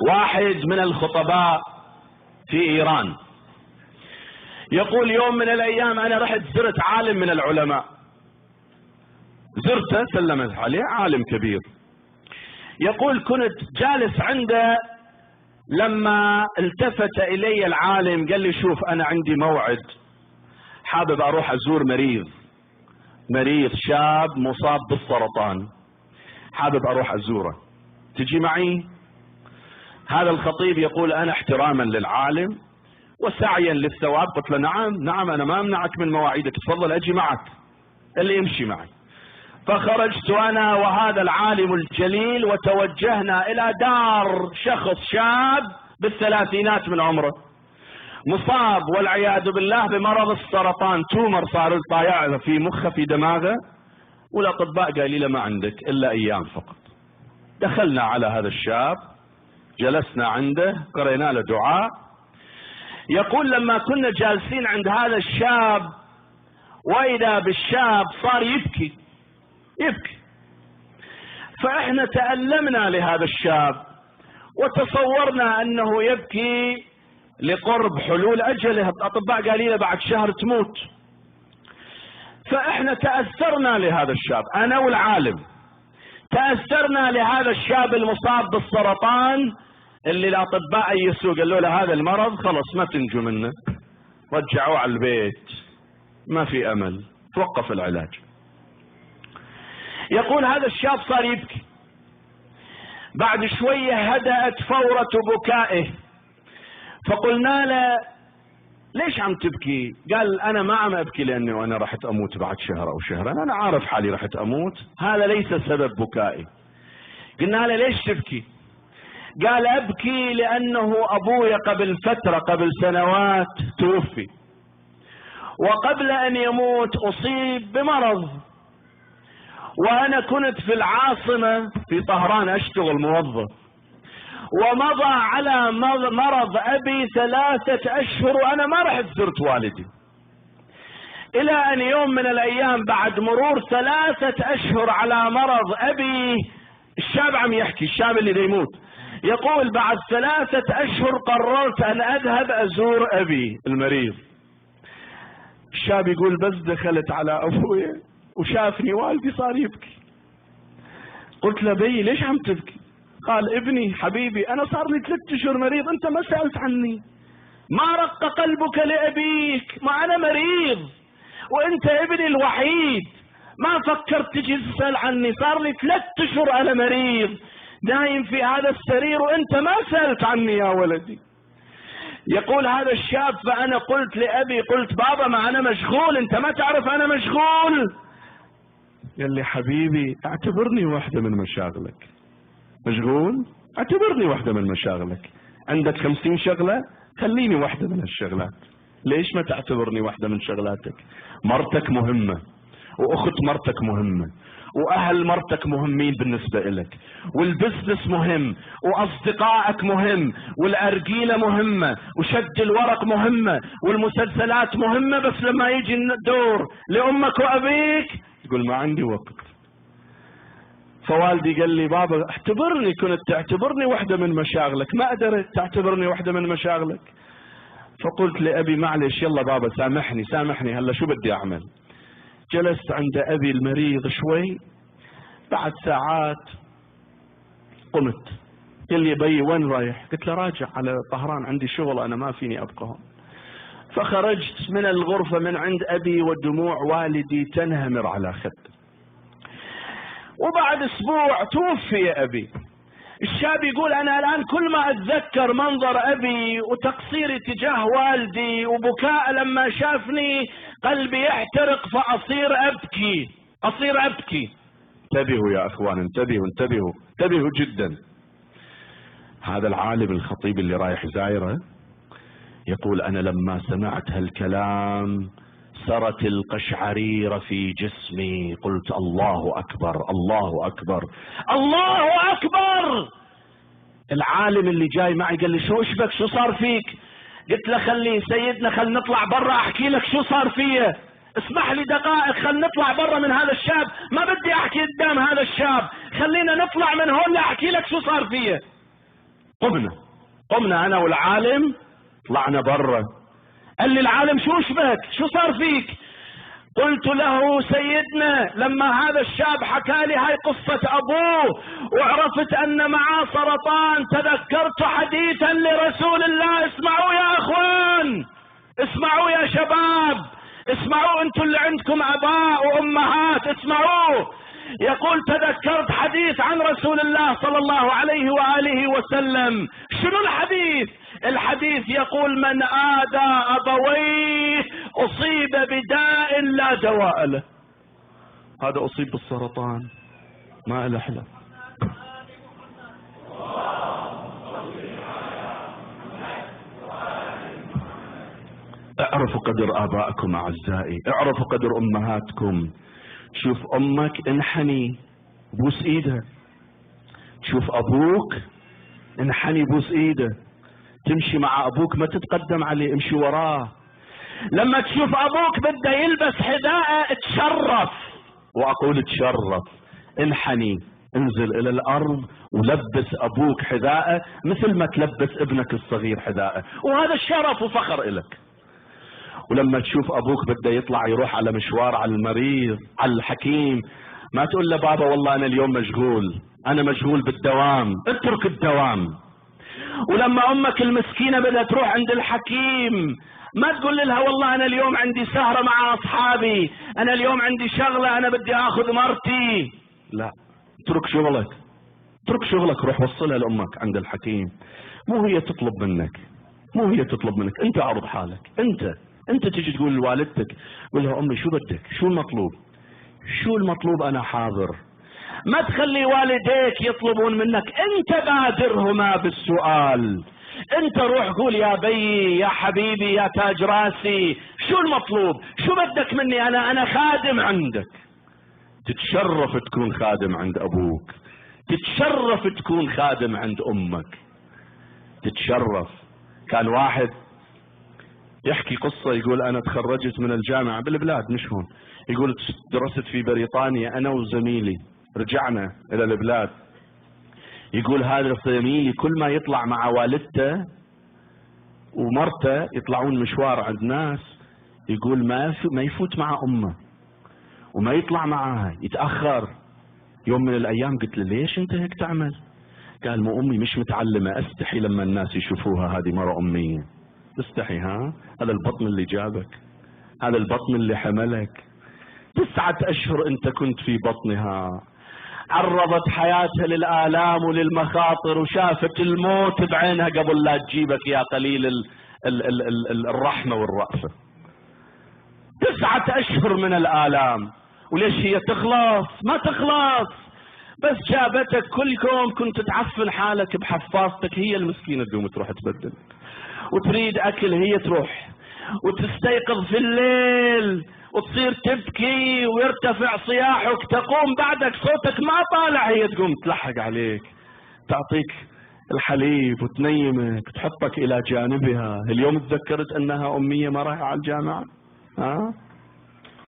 واحد من الخطباء في إيران يقول يوم من الأيام أنا رحت زرت عالم من العلماء، زرته سلمت عليه، عالم كبير. يقول كنت جالس عنده لما التفت إلي العالم قال لي شوف أنا عندي موعد، حابب أروح أزور مريض شاب مصاب بالسرطان، حابب أروح أزوره، تجي معي؟ هذا الخطيب يقول أنا احتراما للعالم وسعيا للثواب قلت له نعم أنا ما أمنعك من مواعيدك، تفضل أجي معك، اللي يمشي معي. فخرجت أنا وهذا العالم الجليل وتوجهنا إلى دار شخص شاب بالثلاثينات من عمره، مصاب والعياذ بالله بمرض السرطان، تومر صار طايع في مخه في دماغه، والأطباء قالوا له ما عندك إلا أيام فقط. دخلنا على هذا الشاب، جلسنا عنده، قرينا له دعاء. يقول لما كنا جالسين عند هذا الشاب وإذا بالشاب صار يبكي، فإحنا تألمنا لهذا الشاب وتصورنا أنه يبكي لقرب حلول أجله، الأطباء قالوا له بعد شهر تموت. فإحنا تأثرنا لهذا الشاب، أنا والعالم تأثرنا لهذا الشاب المصاب بالسرطان اللي الأطباء أيسوه قالوا له هذا المرض خلص ما تنجو منه، رجعوه على البيت، ما في أمل، توقف العلاج. يقول هذا الشاب صار يبكي، بعد شوية هدأت فورة بكائه، فقلنا له ليش عم تبكي؟ قال أنا ما عم أبكي لأني وأنا رحت أموت بعد شهر أو شهرين، أنا عارف حالي رحت أموت، هذا ليس سبب بكائي. قلنا له ليش تبكي؟ قال أبكي لأنه أبوي قبل فترة، قبل سنوات توفي، وقبل أن يموت أصيب بمرض، وأنا كنت في العاصمة في طهران أشتغل موظف، ومضى على مرض أبي 3 أشهر وأنا ما رحت زرت والدي، إلى أن يوم من الأيام بعد مرور 3 أشهر على مرض أبي، الشاب عم يحكي، الشاب اللي يموت يقول بعد 3 أشهر قررت أن أذهب أزور أبي المريض. الشاب يقول بس دخلت على أبوي وشافني والدي صار يبكي. قلت له بي ليش عم تبكي؟ قال ابني حبيبي أنا صار لي 3 أشهر مريض، أنت ما سألت عني، ما رق قلبك لأبيك، ما أنا مريض وأنت ابني الوحيد، ما فكرت تجي تسأل عني، صار لي 3 أشهر أنا مريض نايم في هذا السرير وأنت ما سألت عني يا ولدي. يقول هذا الشاب فأنا قلت لأبي، قلت بابا ما أنا مشغول، أنت ما تعرف أنا مشغول. قال لي حبيبي اعتبرني واحدة من مشاغلك، مشغول اعتبرني واحدة من مشاغلك، عندك 50 شغلة خليني واحدة من هالشغلات، ليش ما تعتبرني واحدة من شغلاتك؟ مرتك مهمة، وأخت مرتك مهمة، وأهل مرتك مهمين بالنسبة إلك، والبزنس مهم، وأصدقائك مهم، والأرجيلة مهمة، وشد الورق مهمة، والمسلسلات مهمة، بس لما يجي الدور لأمك وأبيك يقول ما عندي وقت. فوالدي قال لي بابا اعتبرني، كنت تعتبرني واحدة من مشاغلك، ما قدرت تعتبرني واحدة من مشاغلك. فقلت لأبي معلش يلا بابا سامحني هلا شو بدي أعمل. جلست عند أبي المريض شوي، بعد ساعات قمت، قال لي بي وين رايح؟ قلت له راجع على طهران عندي شغل أنا ما فيني أبقى هون. فخرجت من الغرفة من عند أبي ودموع والدي تنهمر على خدي. وبعد أسبوع توفي أبي. الشاب يقول أنا الآن كل ما أتذكر منظر أبي وتقصيري تجاه والدي وبكاء لما شافني قلبي يحترق، فأصير أبكي. انتبهوا يا أخوان، انتبهوا جدا. هذا العالم الخطيب اللي رايح زايره يقول أنا لما سمعت هالكلام سرت القشعريرة في جسمي، قلت الله أكبر الله أكبر الله أكبر. العالم اللي جاي معي قال لي شو اشبك، شو صار فيك؟ قلت له خلي سيدنا خل نطلع برا احكي لك شو صار فيه، اسمح لي دقائق خل نطلع برا من هذا الشاب، ما بدي احكي قدام هذا الشاب، خلينا نطلع من هون لاحكي لك شو صار فيه. قمنا انا والعالم طلعنا برا. قال لي العالم شو شبك؟ شو صار فيك؟ قلت له سيدنا لما هذا الشاب حكى لي هاي قصة ابوه وعرفت ان معاه سرطان تذكرت حديثا لرسول الله. اسمعوا يا اخوان، اسمعوا يا شباب، اسمعوا انتم اللي عندكم اباء وامهات، اسمعوا. يقول تذكرت حديث عن رسول الله صلى الله عليه وآله وسلم. شنو الحديث؟ الحديث يقول من آذى أبويه أصيب بداء لا دواء له. هذا أصيب بالسرطان ما له حل. اعرفوا قدر آبائكم أعزائي، اعرفوا قدر أمهاتكم. شوف أمك انحني بوس إيدها، شوف أبوك انحني بوس إيده. تمشي مع أبوك ما تتقدم عليه، امشي وراه. لما تشوف أبوك بده يلبس حذاء تشرف، وأقول تشرف، انحني انزل إلى الأرض ولبس أبوك حذاءه مثل ما تلبس ابنك الصغير حذاءه، وهذا الشرف وفخر إلك. ولما تشوف ابوك بده يطلع يروح على مشوار على المريض على الحكيم، ما تقول له بابا والله انا اليوم مشغول، انا مشغول بالدوام، اترك الدوام. ولما امك المسكينة بدها تروح عند الحكيم ما تقول لها والله انا اليوم عندي سهرة مع اصحابي، انا اليوم عندي شغلة، انا بدي اخذ مرتي. لا، اترك شغلك، اترك شغلك، روح وصلها لامك عند الحكيم. مو هي تطلب منك، مو هي تطلب منك، انت عرض حالك. انت تجي تقول لوالدتك، قول لها امي شو بدك، شو المطلوب، شو المطلوب انا حاضر. ما تخلي والديك يطلبون منك، انت بادرهما بالسؤال. انت روح قول يا بيي يا حبيبي يا تاج راسي شو المطلوب، شو بدك مني، انا خادم عندك. تتشرف تكون خادم عند ابوك، تتشرف تكون خادم عند امك، تتشرف. كان واحد يحكي قصة، يقول أنا تخرجت من الجامعة بالبلاد مش هون، يقول درست في بريطانيا أنا وزميلي، رجعنا إلى البلاد. يقول هذا زميلي كل ما يطلع مع والدته ومرته يطلعون مشوار عند ناس، يقول ما يفوت مع أمه وما يطلع معها، يتأخر. يوم من الأيام قلت له ليش أنت هيك تعمل؟ قال مو أمي مش متعلمة، أستحي لما الناس يشوفوها هذه مرة أمية. تستحي؟ ها، هذا البطن اللي جابك، هذا البطن اللي حملك، 9 أشهر انت كنت في بطنها، عرضت حياتها للآلام وللمخاطر وشافت الموت بعينها قبل لا تجيبك يا قليل الرحمة والرأفة. 9 أشهر من الآلام، وليش هي تخلص؟ ما تخلص، بس جابتك كلكم كنت تعفن حالك بحفاظتك، هي المسكينة تقوم تروح تبدل، وتريد أكل هي تروح، وتستيقظ في الليل وتصير تبكي ويرتفع صياحك، تقوم بعدك صوتك ما طالع، هي تقوم تلحق عليك تعطيك الحليب وتنيمك تحطك إلى جانبها. اليوم تذكرت أنها أمية ما رايحة على الجامعة؟ ها؟